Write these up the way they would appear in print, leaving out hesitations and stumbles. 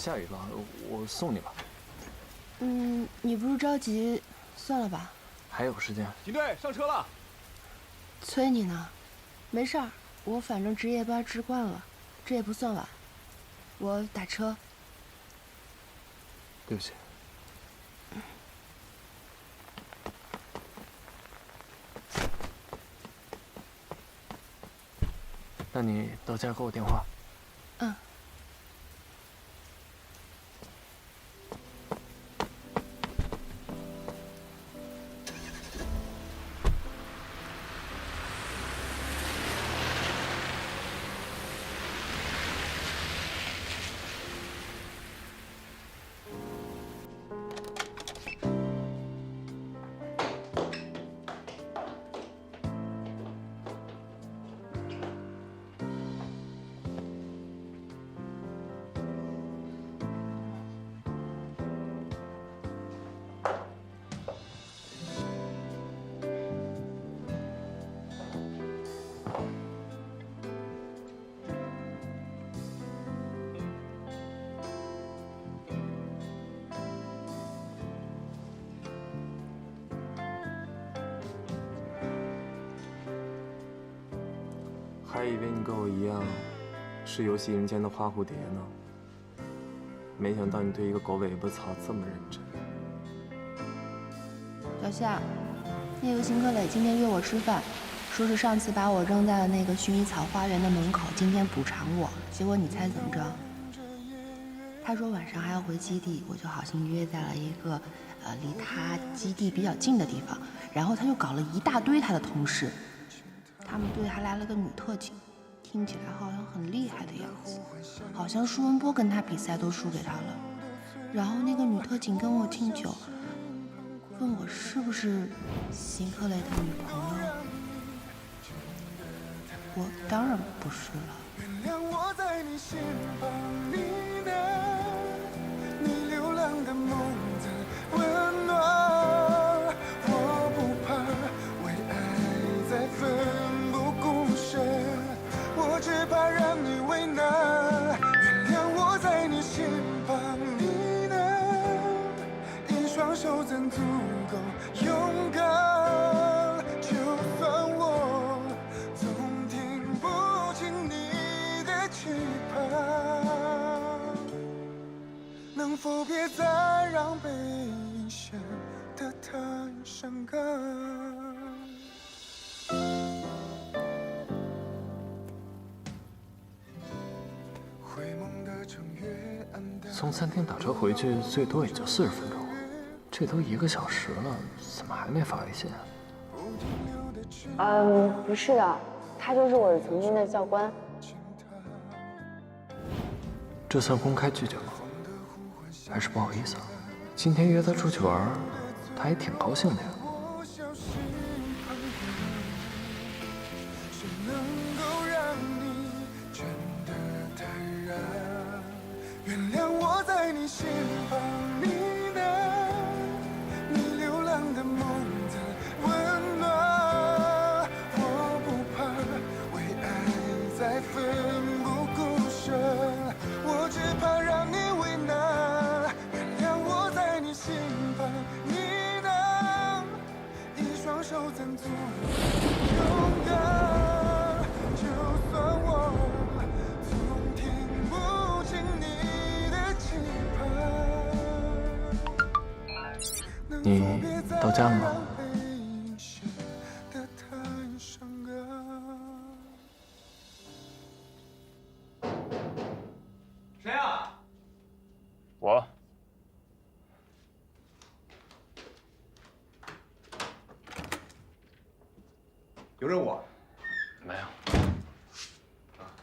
下雨了，我送你吧。你不是着急，算了吧。还有时间。警队上车了。催你呢，没事儿，我反正值夜班值惯了，这也不算晚。我打车。对不起。那你到家给我电话。嗯。还以为你跟我一样，是游戏人间的花蝴蝶呢。没想到你对一个狗尾巴草这么认真。小夏，那个辛克磊今天约我吃饭，说是上次把我扔在了那个薰衣草花园的门口，今天补偿我。结果你猜怎么着？他说晚上还要回基地，我就好心约在了一个离他基地比较近的地方。然后他就搞了一大堆他的同事，他们队还来了个女特警，听起来好像很厉害的样子，好像舒文波跟他比赛都输给他了。然后那个女特警跟我敬酒，问我是不是辛克雷的女朋友，我当然不是了。原谅我在你心房呢喃，你流浪的梦的温暖，我不怕为爱在奋不顾身，我只怕让你为难。原谅我在你心房呢喃，一双手怎足够勇敢？就算我总听不进你的期盼，能否别再让背影显得太伤感？回梦的正月暗淡，从餐厅打车回去最多也就40分钟，这都1个小时了，怎么还没发微信啊？不是的，他就是我曾经的教官。这算公开拒绝吗？还是不好意思啊？今天约他出去玩，他还挺高兴的呀。原谅我在你心房呢喃，你流浪的梦的温暖，我不怕为爱在奋不顾身，我只怕让你为难。原谅我在你心房呢喃，一双手怎足够勇敢？就算我总听不进你的期盼，你到家了吗？谁啊？我。有任务？没有。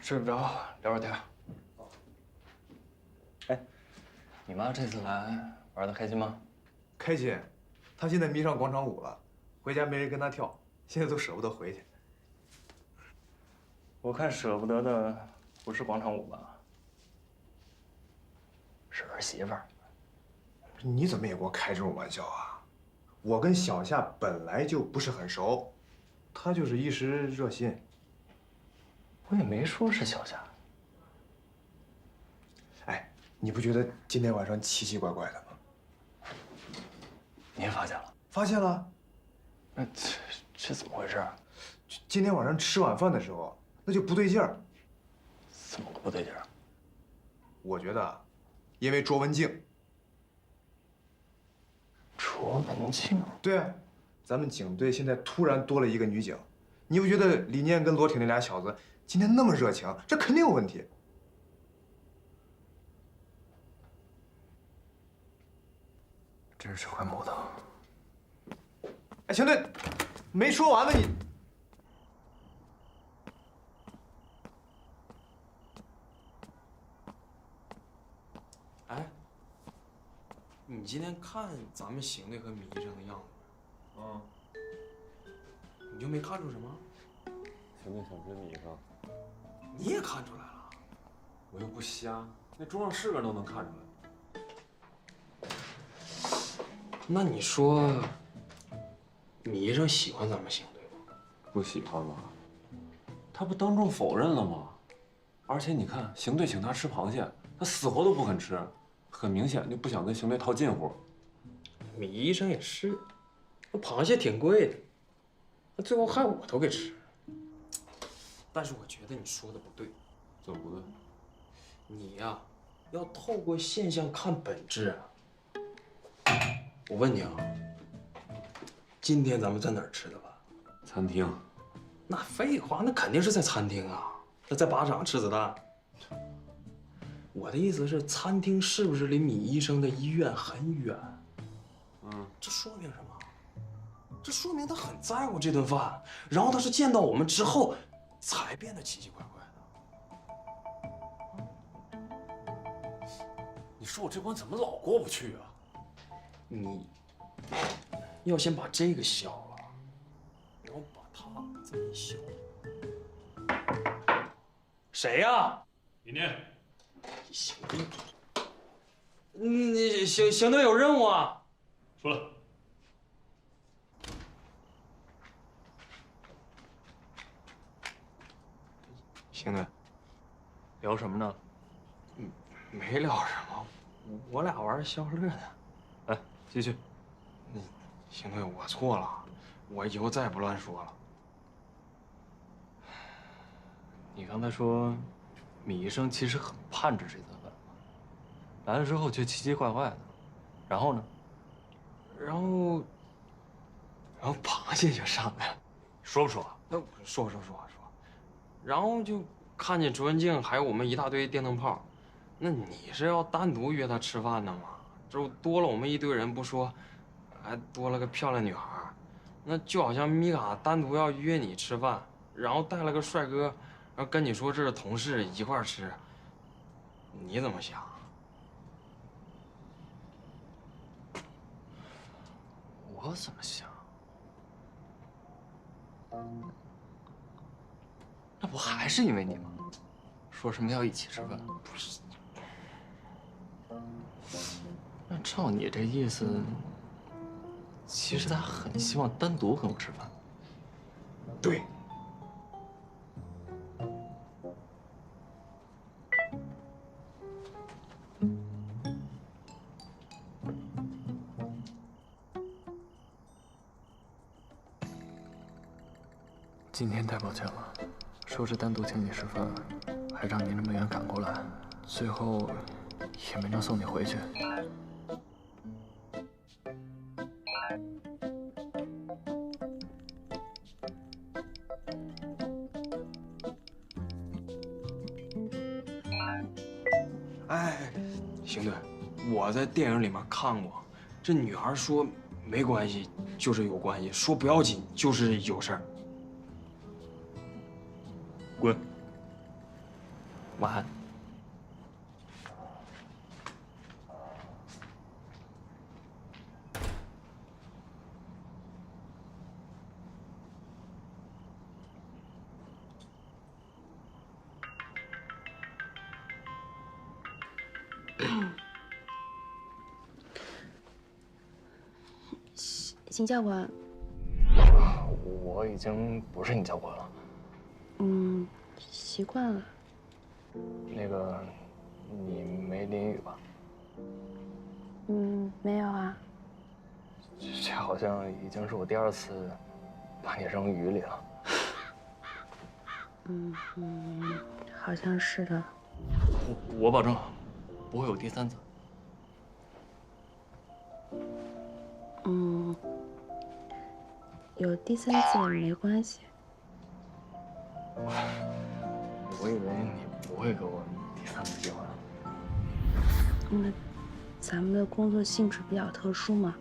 睡不着，聊会儿天。哎，你妈这次来玩的开心吗？开心，她现在迷上广场舞了，回家没人跟她跳，现在都舍不得回去。我看舍不得的不是广场舞吧，是儿媳妇儿。你怎么也给我开这种玩笑啊？我跟小夏本来就不是很熟，她就是一时热心。我也没说是小夏。哎，你不觉得今天晚上奇奇怪怪的吗？你也发现了？发现了。那这怎么回事啊？今天晚上吃晚饭的时候，那就不对劲儿。怎么个不对劲儿？我觉得，因为卓文静。卓文静？对啊，咱们警队现在突然多了一个女警，你不觉得李念跟罗挺那俩小子今天那么热情，这肯定有问题。真是块木头。哎，邢队，没说完呢，你。哎，你今天看咱们邢队和米医生的样子，你就没看出什么？邢队想追米医生，你也看出来了？我又不瞎，那桌上是个人都能看出来。那你说，米医生喜欢咱们邢队吗？不喜欢吗？他不当众否认了吗？而且你看，邢队请他吃螃蟹，他死活都不肯吃，很明显就不想跟邢队套近乎。米医生也是，那螃蟹挺贵的，那最后害我都给吃了。但是我觉得你说的不对，怎么不对？你呀，要透过现象看本质啊。我问你啊，今天咱们在哪儿吃的饭？餐厅。那废话，那肯定是在餐厅啊，那在靶场吃子弹。我的意思是，餐厅是不是离米医生的医院很远？这说明什么？这说明他很在乎这顿饭，然后他是见到我们之后才变得奇奇怪怪的。你说我这关怎么老过不去啊？你要先把这个消了，然后把它这么一消。谁呀？李念，邢队，你邢队有任务啊？说了。邢队，聊什么呢？没聊什么，我俩玩消乐呢。来，继续。邢队，我错了，我以后再也不乱说了。你刚才说，米医生其实很盼着这顿饭，来了之后却奇奇怪怪的，然后呢？然后螃蟹就上来了，说不说？说，然后就看见卓文静还有我们一大堆电灯泡，那你是要单独约他吃饭的吗？这多了我们一堆人不说，还多了个漂亮女孩，那就好像米卡单独要约你吃饭，然后带了个帅哥，然后跟你说这是同事一块儿吃，你怎么想？我怎么想？那不还是因为你吗？说什么要一起吃饭？不是。那照你这意思，其实他很希望单独跟我吃饭。对。今天太抱歉了，说是单独请你吃饭，还让你那么远赶过来，最后也没能送你回去。哎，邢队，我在电影里面看过，这女孩说没关系就是有关系，说不要紧就是有事儿。滚！晚安。邢教官，我已经不是你教官了。习惯了。那个，你没淋雨吧？没有啊。这好像已经是我第2次把你扔雨里了。好像是的。我保证，不会有第3次。有第3次也没关系。我以为你不会给我第3次机会了。那咱们的工作性质比较特殊嘛。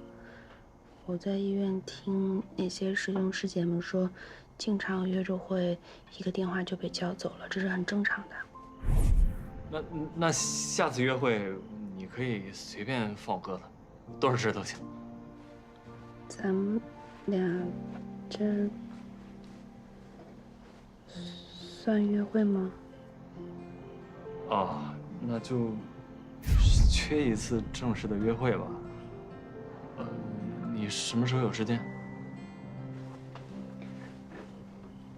我在医院听那些师兄师姐们说，经常约着会一个电话就被叫走了，这是很正常的。那下次约会你可以随便放我鸽子，多少事都行。咱们俩这算约会吗？啊，那就缺一次正式的约会吧。你什么时候有时间？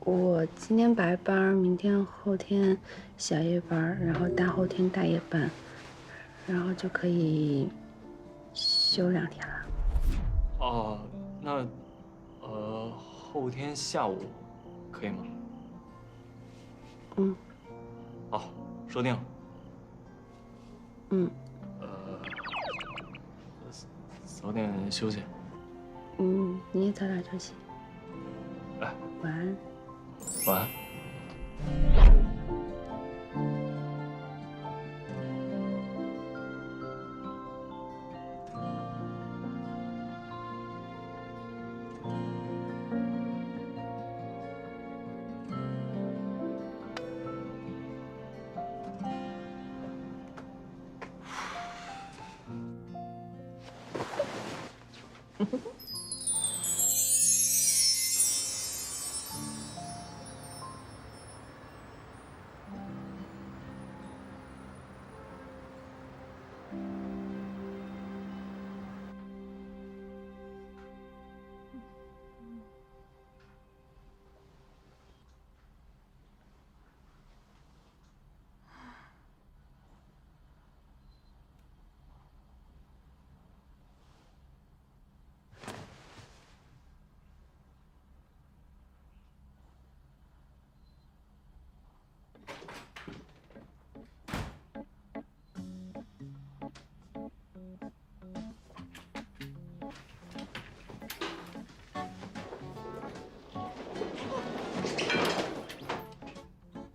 我今天白班，明天后天小夜班，然后大后天大夜班，然后就可以休2天了。哦，那后天下午可以吗？好，说定了。早点休息。你也早点休息。哎，晚安。晚安。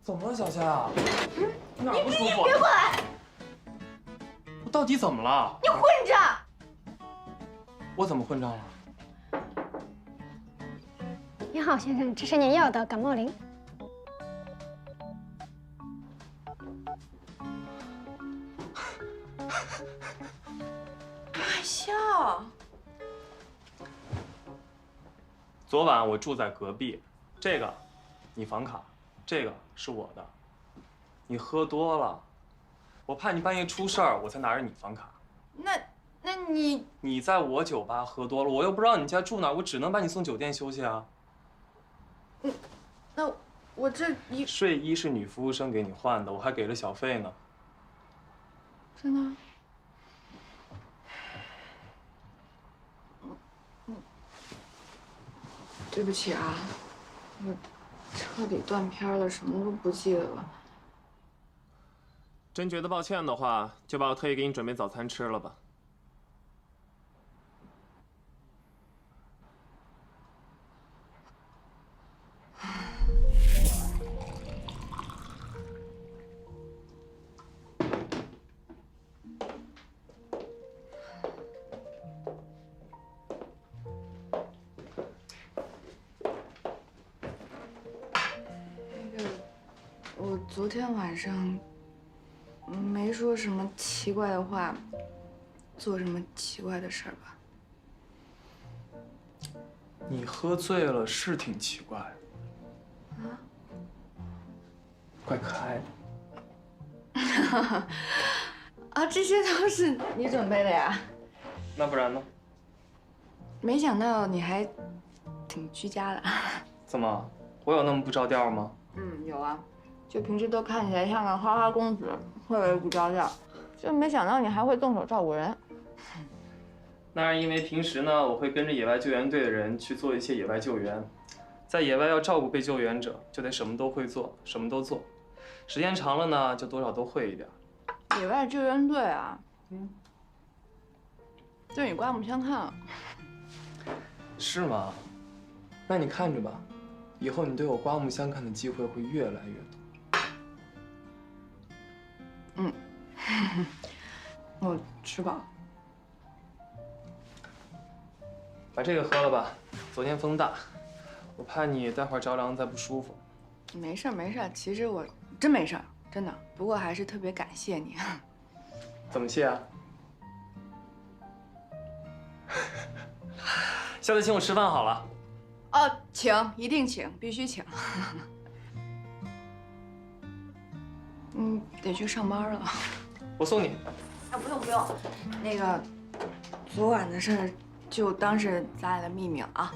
怎么了，小夏？你哪不舒服？别过来！我到底怎么了？你混账！我怎么混账了？你好，先生，这是您要的感冒灵。还笑？昨晚我住在隔壁，这个你房卡，这个是我的。你喝多了，我怕你半夜出事儿，我才拿着你房卡。那你你在我酒吧喝多了，我又不知道你家住哪儿，我只能把你送酒店休息啊。那我这一睡衣是女服务生给你换的，我还给了小费呢。真的？对不起啊，我彻底断片了，什么都不记得了。真觉得抱歉的话，就把我特意给你准备早餐吃了吧。我昨天晚上没说什么奇怪的话，做什么奇怪的事儿吧？你喝醉了是挺奇怪的。啊？怪可爱的。啊，这些都是你准备的呀？那不然呢？没想到你还挺居家的。怎么，我有那么不着调吗？有啊，就平时都看起来像个花花公子，特别不着调，就没想到你还会动手照顾人。那是因为平时呢，我会跟着野外救援队的人去做一些野外救援，在野外要照顾被救援者，就得什么都会做，什么都做。时间长了呢，就多少都会一点。野外救援队啊，对你刮目相看了。是吗？那你看着吧，以后你对我刮目相看的机会会越来越多。嗯，我吃饱了。把这个喝了吧，昨天风大，我怕你待会儿着凉再不舒服。没事儿没事儿，其实我真没事儿，真的。不过还是特别感谢你。怎么谢啊？下次请我吃饭好了。哦，请，一定请，必须请。得去上班了。我送你。啊，不用不用，那个昨晚的事儿就当是咱俩的秘密了啊。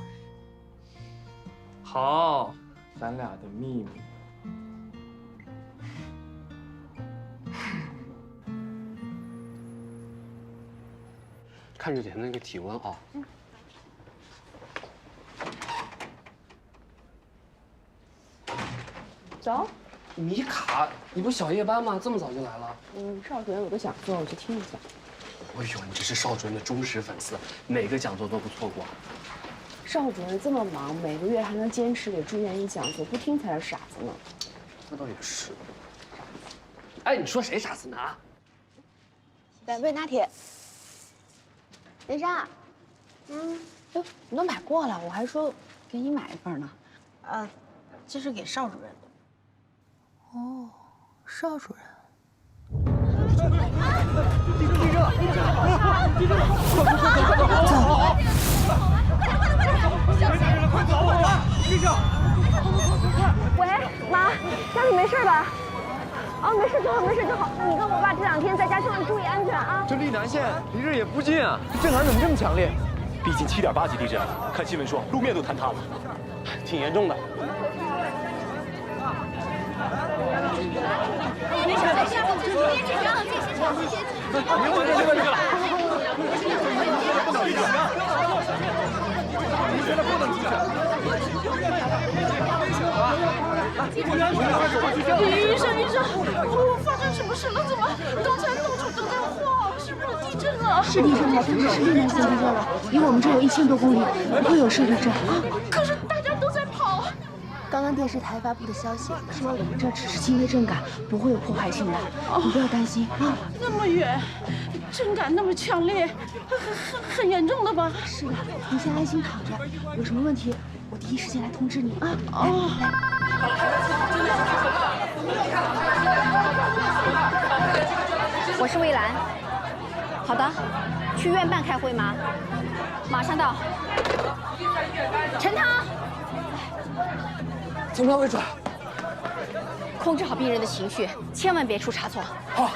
好，咱俩的秘密。看着点那个体温啊。走。米卡，你不小夜班吗？这么早就来了？邵主任有个讲座，我去听一下。哎呦，你这是邵主任的忠实粉丝，每个讲座都不错过。邵主任这么忙，每个月还能坚持给住院医讲座，不听才是傻子呢。那倒也是。哎，你说谁傻子呢？2杯拿铁。林莎，哟，你都买过了，我还说给你买一份呢。这是给邵主任的。哦，邵主任。走。快走啊！医生。喂，妈，家里没事吧？哦，没事就好，没事就好。你跟我爸这2天在家千万注意安全啊。这丽南县离这也不近啊，震撼怎么这么强烈？毕竟7.8级地震，看新闻说路面都坍塌了，挺严重的。没事没事，别紧张，这些小细节。别问这个了。你现在不能出去。医生，我发生什么事了？怎么刚才到处都在晃？是不是地震了？是地震了，但是是丽南县地震了，离我们这有1000多公里，不会有市地震。可是大家都在跑。刚刚电视台发布的消息说，我们这只是轻微震感，不会有破坏性的，你不要担心啊。那么远，震感那么强烈，很严重了吧？是的，你先安心躺着，有什么问题我第一时间来通知你啊。我是魏兰。好的，去院办开会吗？马上到。陈涛。怎么样，魏主任？控制好病人的情绪，千万别出差错。好。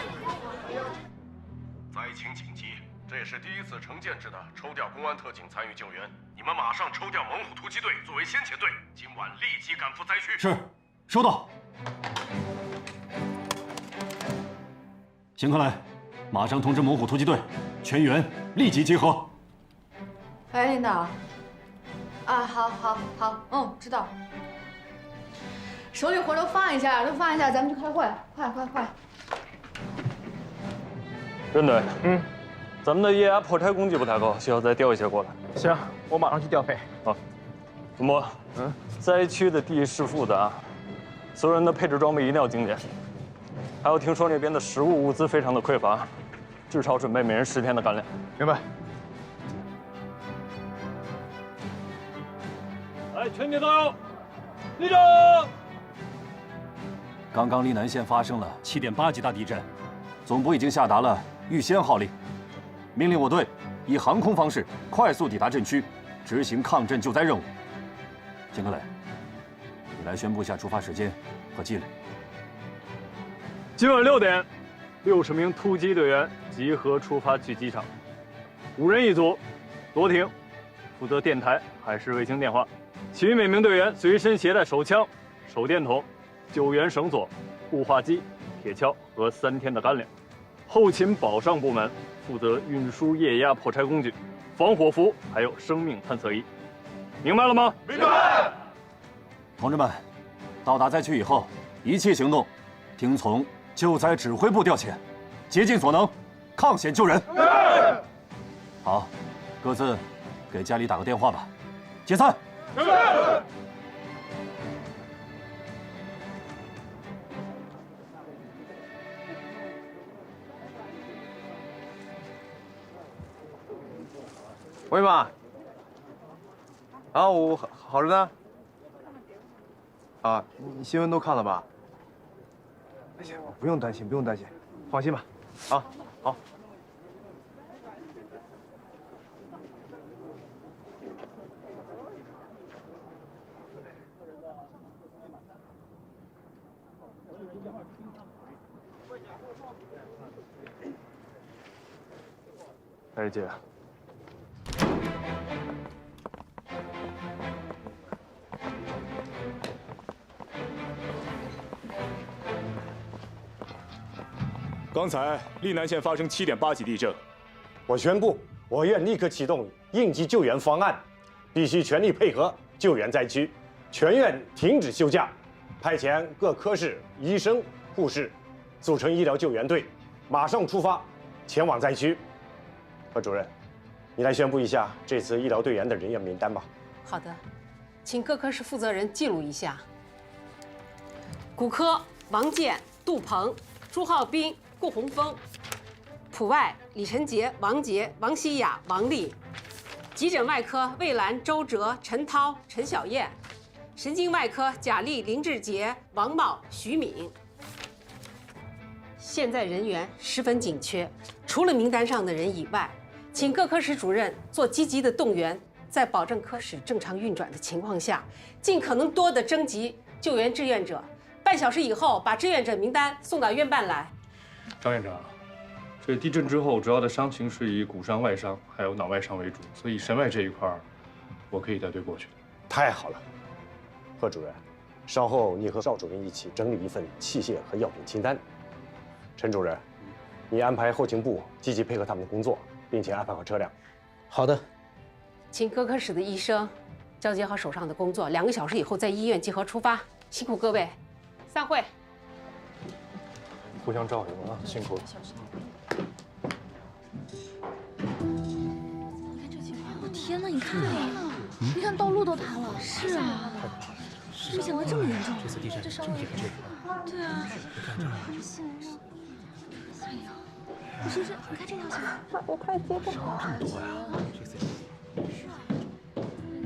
灾情紧急，这也是第一次成建制的抽调公安特警参与救援。你们马上抽调猛虎突击队作为先遣队，今晚立即赶赴灾区。是，收到。邢克来，马上通知猛虎突击队，全员立即集合。哎，领导。啊，好，知道。手里活都放一下，咱们去开会，快！任队，咱们的液压破拆攻击不太高，需要再调一些过来。行，我马上去调配。好，文博，灾区的地势复杂，所有人的配置装备一定要精简。还有，听说那边的食物物资非常的匮乏，至少准备每人10天的干粮。明白。来，全体都有，立正。刚刚丽南县发生了7.8级大地震，总部已经下达了预先号令，命令我队以航空方式快速抵达震区，执行抗震救灾任务。邢克磊，你来宣布一下出发时间和纪律。今晚6点，60名突击队员集合出发去机场，5人一组，罗挺负责电台海事卫星电话，其余每名队员随身携带手枪、手电筒、救援绳索、固话机、铁锹和3天的干粮。后勤保障部门负责运输液压破拆工具、防火服，还有生命探测仪。明白了吗？明白。同志们，到达灾区以后，一切行动听从救灾指挥部调遣，竭尽所能，抗险救人。好，各自给家里打个电话吧。解散。喂妈，啊，我好着呢。啊，你新闻都看了吧？哎呀，不用担心，不用担心，放心吧。啊，好。哎，姐。刚才溧南县发生7.8级地震，我宣布，我院立刻启动应急救援方案，必须全力配合救援灾区，全院停止休假，派遣各科室医生、护士，组成医疗救援队，马上出发前往灾区。何主任，你来宣布一下这次医疗队员的人员名单吧。好的，请各科室负责人记录一下。骨科王健、杜鹏、朱浩斌、顾洪峰；普外李晨杰、王杰、王希雅、王丽；急诊外科魏兰、周哲、陈涛、陈小燕；神经外科贾丽、林志杰、王茂、徐敏。现在人员十分紧缺，除了名单上的人以外，请各科室主任做积极的动员，在保证科室正常运转的情况下，尽可能多的征集救援志愿者。半小时以后，把志愿者名单送到院办来。张院长，这地震之后主要的伤情是以骨伤、外伤还有脑外伤为主，所以神外这一块我可以带队过去。太好了，贺主任，稍后你和邵主任一起整理一份器械和药品清单。陈主任，你安排后勤部积极配合他们的工作，并且安排好车辆。好的。请各科室的医生交接好手上的工作，2个小时以后在医院集合出发。辛苦各位，散会。互相照应啊，辛苦了。你看这情况，我天哪！你看，你看道路都塌了。是啊，没想到这么严重。这次地震这么严重。对啊。你看这儿。哎呀，不是，你看这条线，也太激动了。这么多呀！这次。是啊。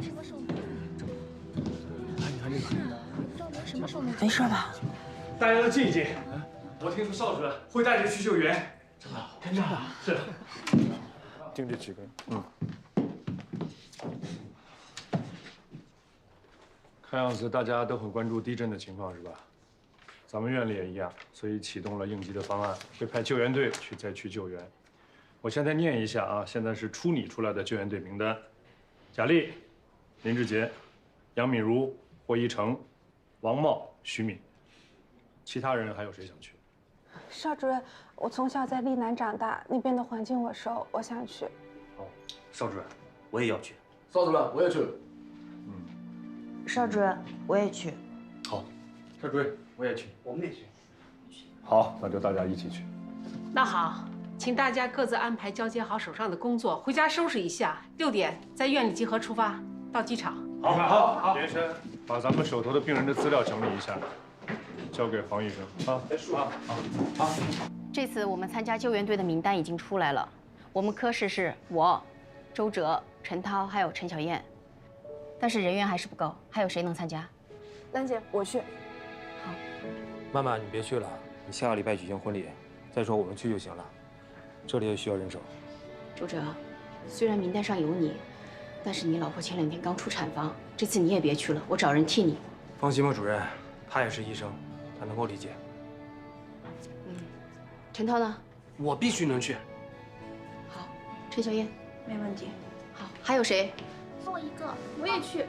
什么时候？你看这个。什么时候没事吧？大家都静一静。我听说邵主任会带着去救援。真的？真的？是。就这几个。看样子大家都很关注地震的情况，是吧？咱们院里也一样，所以启动了应急的方案，会派救援队去灾区救援。我现在念一下啊，现在是初拟出来的救援队名单：贾丽、林志杰、杨敏如、霍一成、王茂、徐敏。其他人还有谁想去？邵主任，我从小在溧南长大，那边的环境我熟，我想去。好，邵主任，我也要去。邵主任，我也去。邵主任，我也去。好，邵主任，我也去。我们也去。好，那就大家一起去。那好，请大家各自安排交接好手上的工作，回家收拾一下。6点在院里集合出发，到机场。好。连生，把咱们手头的病人的资料整理一下，交给黄医生啊。好。这次我们参加救援队的名单已经出来了，我们科室是我、周哲、陈涛还有陈小燕，但是人员还是不够，还有谁能参加？兰姐，我去。好。曼曼，你别去了，你下个礼拜举行婚礼，再说我们去就行了。这里也需要人手。周哲，虽然名单上有你，但是你老婆前2天刚出产房，这次你也别去了，我找人替你。放心吧，主任，他也是医生，他能够理解。陈涛呢？我必须能去。好，陈小燕，没问题。好，还有谁？送我一个，我也去。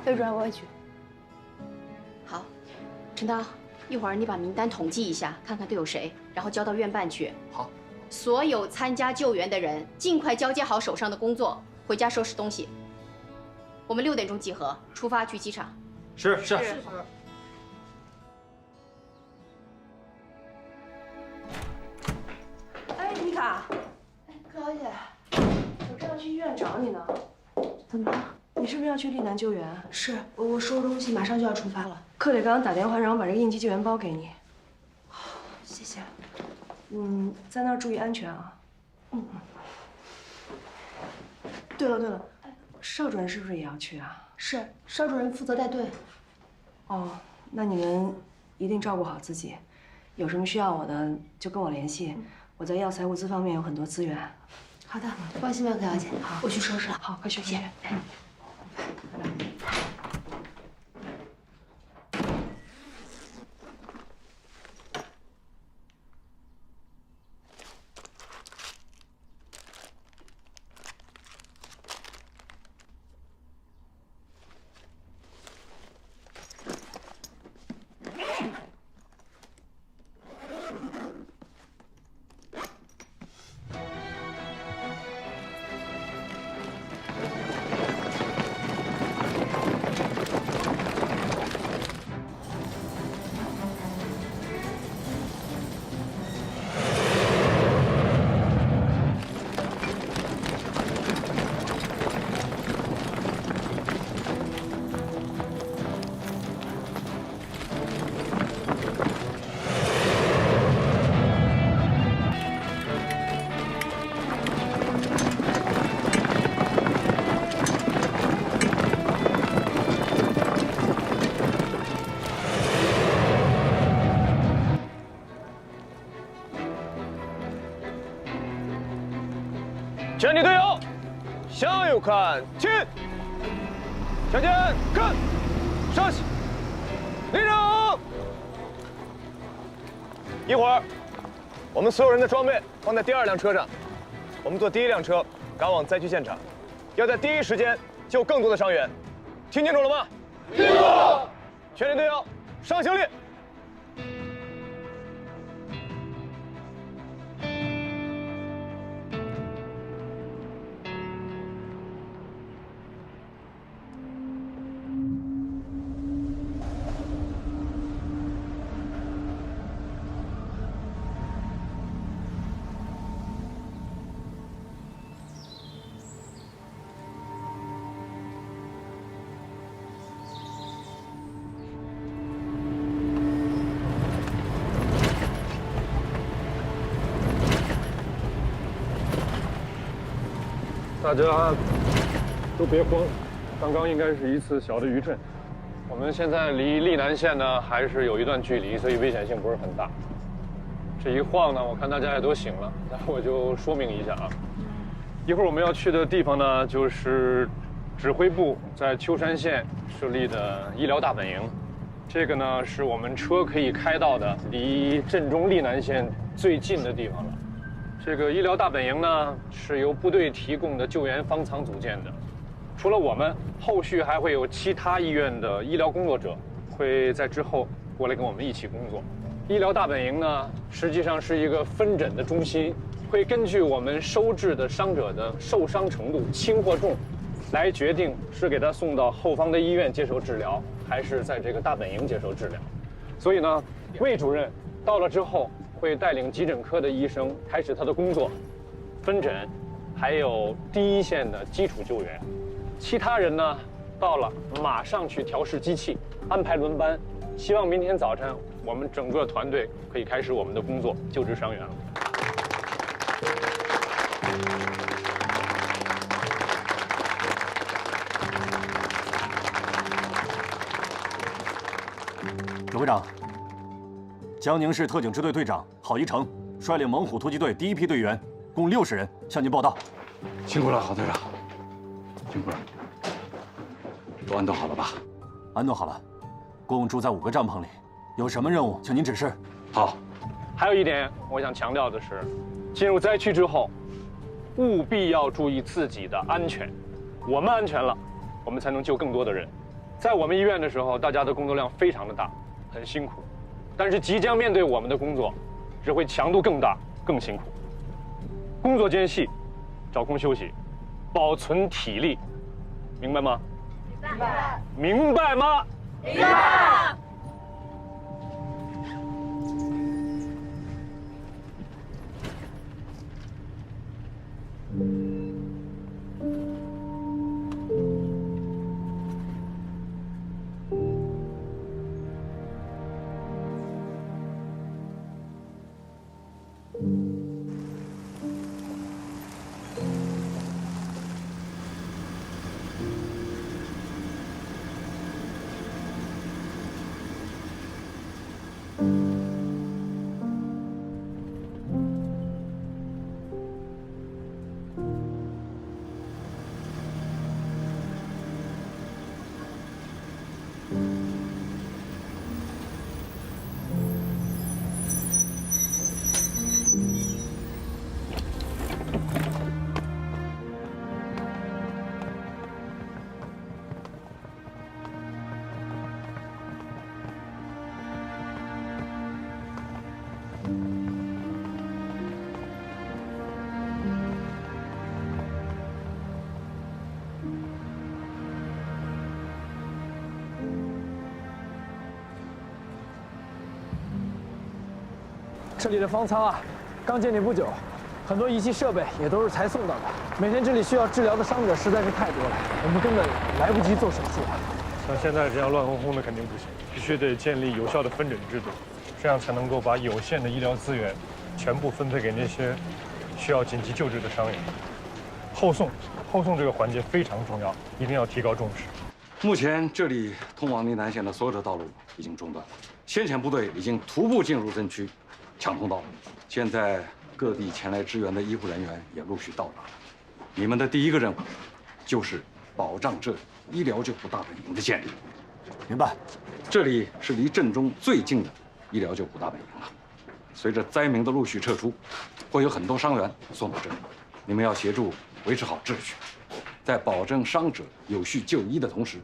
刘主任，我也去。好，陈涛，一会儿你把名单统计一下，看看都有谁，然后交到院办去。好。所有参加救援的人，尽快交接好手上的工作，回家收拾东西。我们6点钟集合，出发去机场。是。哎，妮卡，柯小姐，我正要去医院找你呢。怎么了？你是不是要去丽南救援？是，我收拾东西，马上就要出发了。克里刚刚打电话让我把这个应急救援包给你。谢谢。在那儿注意安全啊。对了，邵主任是不是也要去啊？是，邵主任负责带队。哦，那你们一定照顾好自己，有什么需要我的就跟我联系。我在药材物资方面有很多资源。好的，放心吧，柯小姐。好，我去收拾了。好，快休息。全体队友，向右看齐，向前看，稍息，立正。一会儿，我们所有人的装备放在第2辆车上，我们坐第1辆车赶往灾区现场，要在第一时间救更多的伤员。听清楚了吗？听楚了。全体队友，上行列。 大家都别慌，刚刚应该是一次小的余震。我们现在离丽南县呢还是有一段距离，所以危险性不是很大。这一晃呢，我看大家也都醒了，那我就说明一下啊。一会儿我们要去的地方呢，就是指挥部在秋山县设立的医疗大本营。这个呢是我们车可以开到的，离镇中丽南县最近的地方了。 这个医疗大本营呢，是由部队提供的救援方舱组建的。除了我们，后续还会有其他医院的医疗工作者会在之后过来跟我们一起工作。医疗大本营呢，实际上是一个分诊的中心，会根据我们收治的伤者的受伤程度轻或重，来决定是给他送到后方的医院接受治疗，还是在这个大本营接受治疗。所以呢，魏主任到了之后。 会带领急诊科的医生开始他的工作，分诊，还有第一线的基础救援。其他人呢，到了马上去调试机器，安排轮班。希望明天早晨我们整个团队可以开始我们的工作，救治伤员了。刘会长。 江宁市特警支队队长郝一成率领猛虎突击队第一批队员，共60人向您报到。辛苦了，郝队长，辛苦了。都安顿好了吧？安顿好了，共住在5个帐篷里。有什么任务，请您指示。好。还有一点，我想强调的是，进入灾区之后，务必要注意自己的安全。我们安全了，我们才能救更多的人。在我们医院的时候，大家的工作量非常的大，很辛苦。但是即将面对我们的工作，只会强度更大、更辛苦。工作间隙，找空休息，保存体力，明白吗？明白。明白吗？明白。这里的方舱啊，刚建立不久，很多仪器设备也都是才送到的。每天这里需要治疗的伤者实在是太多了，我们根本来不及做手术啊。像现在这样乱哄哄的肯定不行，必须得建立有效的分诊制度，这样才能够把有限的医疗资源全部分配给那些需要紧急救治的伤员。后送这个环节非常重要，一定要提高重视。目前这里通往历南县的所有的道路已经中断，先遣部队已经徒步进入镇区，抢通道路。现在各地前来支援的医护人员也陆续到达了。你们的第一个任务就是保障这医疗救护大本营的建立。明白。这里是离镇中最近的医疗救护大本营了。随着灾民的陆续撤出，会有很多伤员送到这里。你们要协助维持好秩序，在保证伤者有序就医的同时，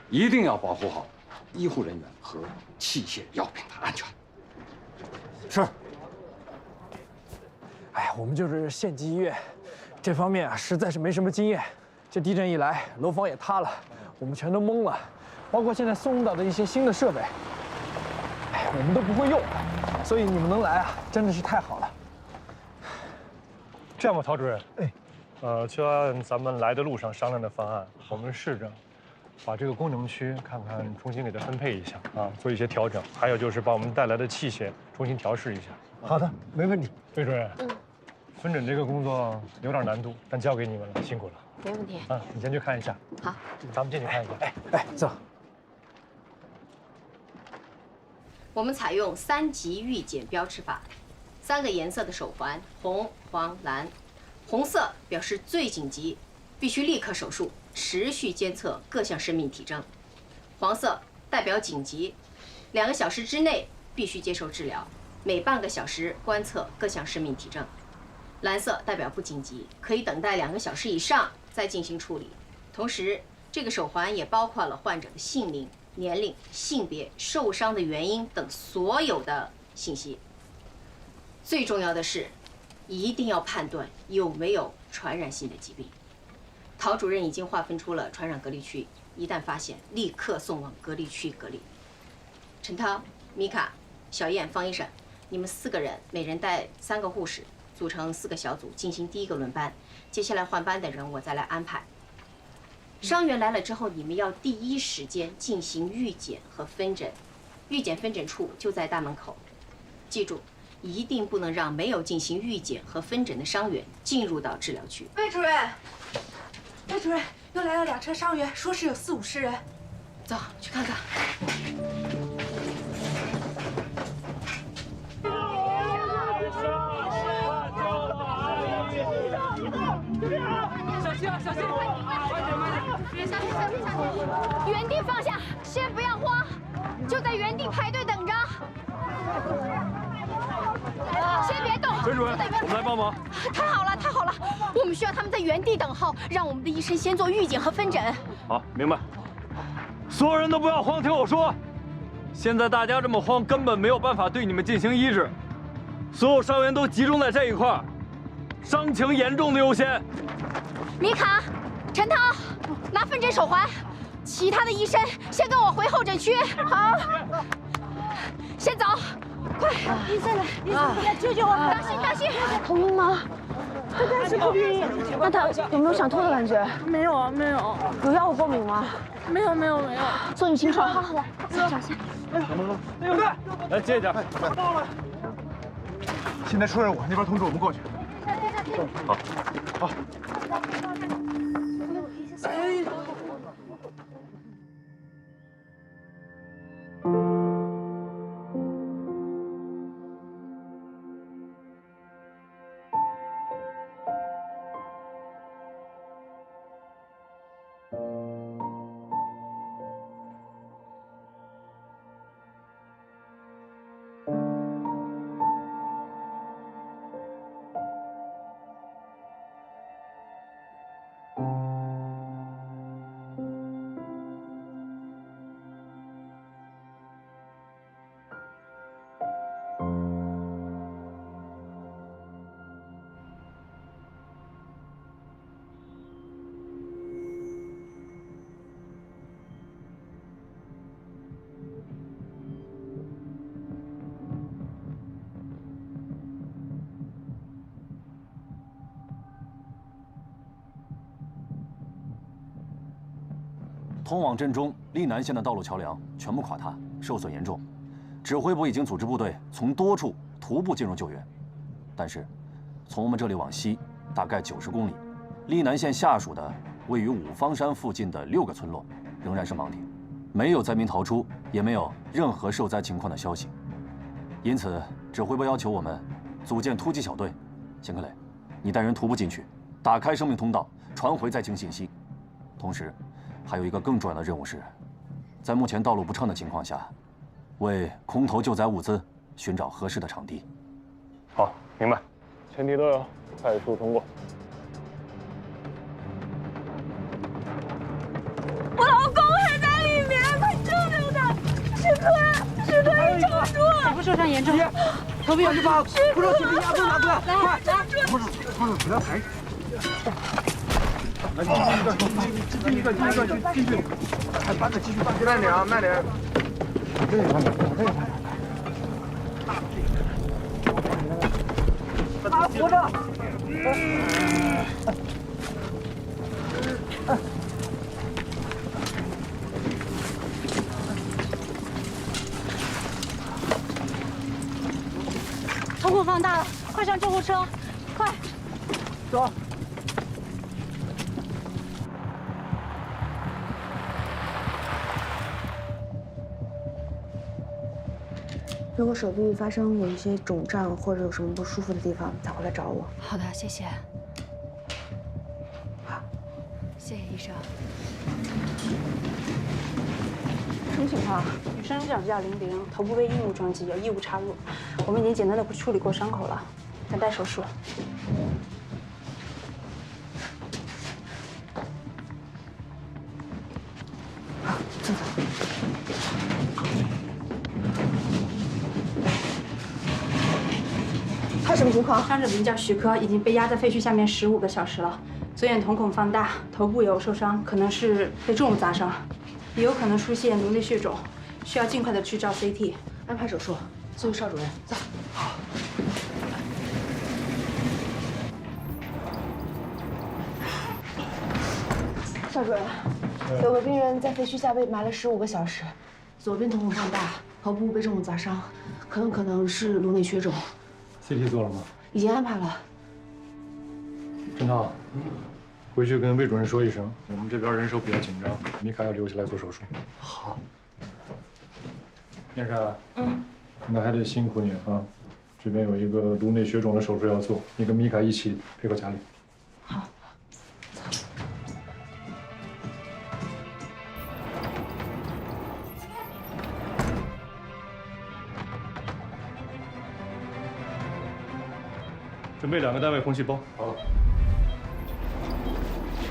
一定要保护好医护人员和器械药品的安全。是。哎呀，我们就是县级医院，这方面啊实在是没什么经验。这地震一来，楼房也塌了，我们全都懵了，包括现在送到的一些新的设备，哎，我们都不会用，所以你们能来啊，真的是太好了。这样吧，陶主任，就按咱们来的路上商量的方案，我们试着把这个功能区看看重新给它分配一下啊，做一些调整。还有就是把我们带来的器械重新调试一下。好的，没问题。魏主任，分诊这个工作有点难度，但交给你们了，辛苦了。没问题。啊，你先去看一下。好，咱们进去看一下。走。我们采用3级预检标识法，3个颜色的手环，红、黄、蓝。红色表示最紧急，必须立刻手术，持续监测各项生命体征；黄色代表紧急，2个小时之内必须接受治疗，每半个小时观测各项生命体征；蓝色代表不紧急，可以等待2个小时以上再进行处理。同时，这个手环也包括了患者的姓名、年龄、性别、受伤的原因等所有的信息。最重要的是，一定要判断有没有传染性的疾病。陶主任已经划分出了传染隔离区，一旦发现，立刻送往隔离区隔离。陈涛、米卡、小燕、方医生，你们4个人每人带3个护士，组成4个小组进行第1个轮班。接下来换班的人我再来安排。伤员来了之后，你们要第一时间进行预检和分诊，预检分诊处就在大门口。记住，一定不能让没有进行预检和分诊的伤员进入到治疗区。魏主任，魏主任，又来了2车伤员，说是有40、50人。走，去看看。小心啊，小心！原地放下，先不要慌，就在原地排队等着。先别动，崔主任，我们来帮忙。太好了，太好了！我们需要他们在原地等候，让我们的医生先做预检和分诊。好，明白。所有人都不要慌，听我说。现在大家这么慌，根本没有办法对你们进行医治，所有伤员都集中在这一块儿，伤情严重的优先。米卡、陈涛，拿分针手环，其他的医生先跟我回候诊区。好，先走，快！医生来，医生来救救我！当心，当心！头晕吗？他暂时不晕。那他有没有想吐的感觉？没有啊，没有。有药物过敏吗？没有，没有，没有。送你清创。好，来，小心。来接一下。到了。现在出任务，那边通知我们过去。好。好。通往镇中历南县的道路桥梁全部垮塌，受损严重。指挥部已经组织部队从多处徒步进入救援，但是从我们这里往西大概90公里，历南县下属的位于五方山附近的6个村落仍然是盲点，没有灾民逃出，也没有任何受灾情况的消息。因此，指挥部要求我们组建突击小队。钱克磊，你带人徒步进去，打开生命通道，传回灾情信息。同时，还有一个更重要的任务是，在目前道路不畅的情况下，为空投救灾物资寻找合适的场地。好，明白。前提都有，快速通过。我老公还在里面，快救救他！石坤，救助！腿部受伤严重，头皮有包，不知道体力压住拿过来，快！不是，不要抬。来，继续，哎，班子继续，慢点啊，慢点。这个慢点，这个慢点。他活着。瞳孔放大了，快上救护车，快！走。如果手臂发生有一些肿胀或者有什么不舒服的地方，再回来找我。好的，谢谢。好，谢谢医生。什么情况？女生脚架0点，头部被硬物撞击，有异物插入。我们已经简单的处理过伤口了，等待手术。好，坐走。他什么情况？伤者名叫徐科，已经被压在废墟下面15个小时了，左眼瞳孔放大，头部有受伤，可能是被重物砸伤，也有可能出现颅内血肿，需要尽快的去照 CT， 安排手术。所有邵主任，走。好。邵主任，有个病人在废墟下被埋了15个小时，左边瞳孔放大，头部被重物砸伤，很可能是颅内血肿。CT 做了吗？已经安排了。陈涛，回去跟魏主任说一声，我们这边人手比较紧张，米卡要留下来做手术。好。燕莎，那还得辛苦你啊！这边有一个颅内血肿的手术要做，你跟米卡一起配合家里。好。准备2个单位红细胞。好。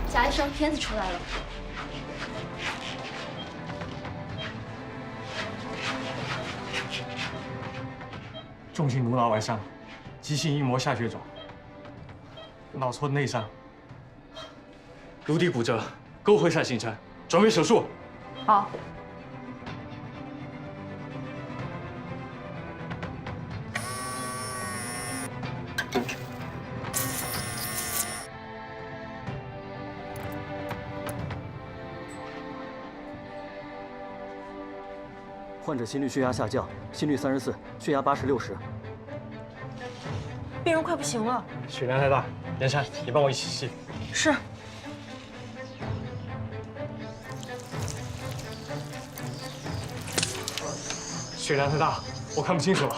贾医生，片子出来了。重性颅脑外伤，急性硬膜下血肿，脑挫内伤，颅底骨折，沟回疝形成，准备手术。好。患者心率血压下降，心率34，血压80/60。病人快不行了。血量太大，连山，你帮我一起吸。是。血量太大，我看不清楚了。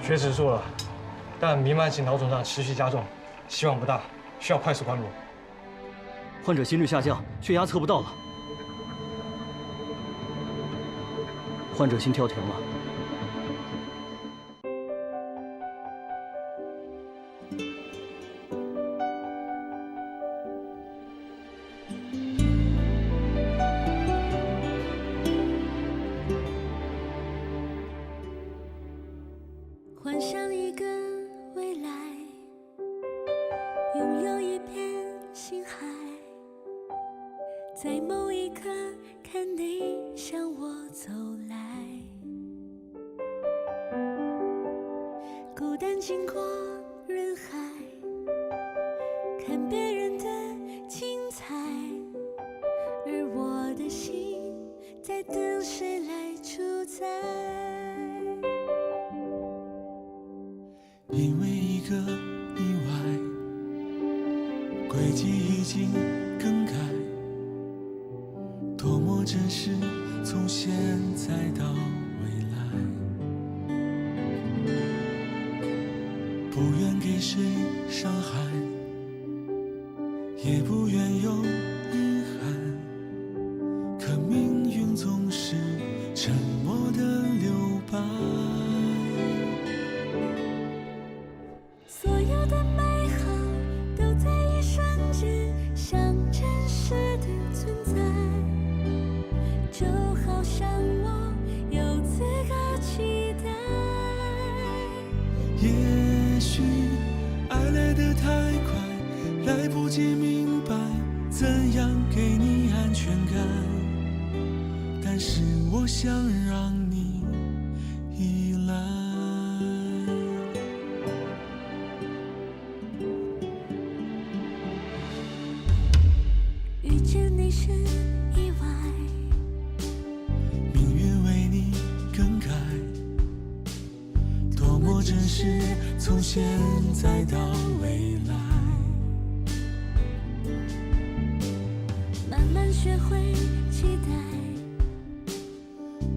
血指数了，但弥漫性脑肿胀持续加重，希望不大，需要快速关注。患者心率下降，血压测不到了。患者心跳停了。幻想一个未来，拥有一片星海，在某一刻看你向我走来，孤单经过人海，看别人的精彩，而我的心在等谁来主宰。因为一个意外，轨迹已经更改，多么真实，从现在到未来，不愿给谁伤害，也不愿有遗憾，可命运总是沉默的留白。所有的美好都在一瞬间像真实的存在，就好像我有资格期待。也许爱来得太快，来不及明白怎样给你安全感，但是我想让你依赖。遇见你是意外，命运为你更改，多么真实，从现在到未来。慢慢学会期待，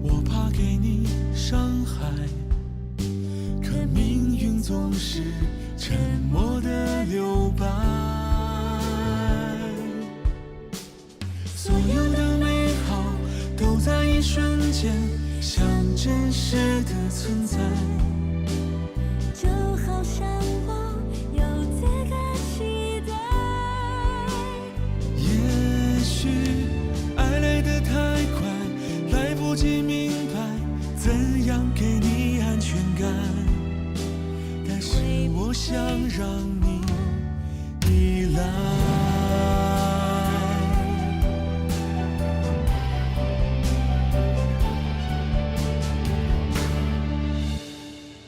我怕给你伤害，可命运总是沉默的留白。所有的美好都在一瞬间像真实的存在，就好像我有资格期待。也许爱来得太快，来不及明白怎样给你安全感，但是我想让你依赖。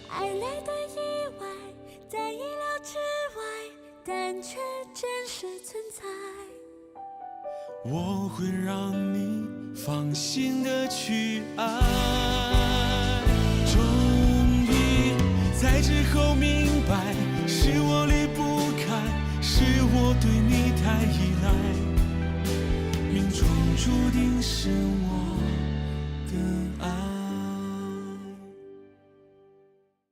爱来的意外，在意料之外，但却真实存在。我会让你放心的去爱。终于在之后明白，是我离不开，是我对你太依赖，命中注定是我的爱。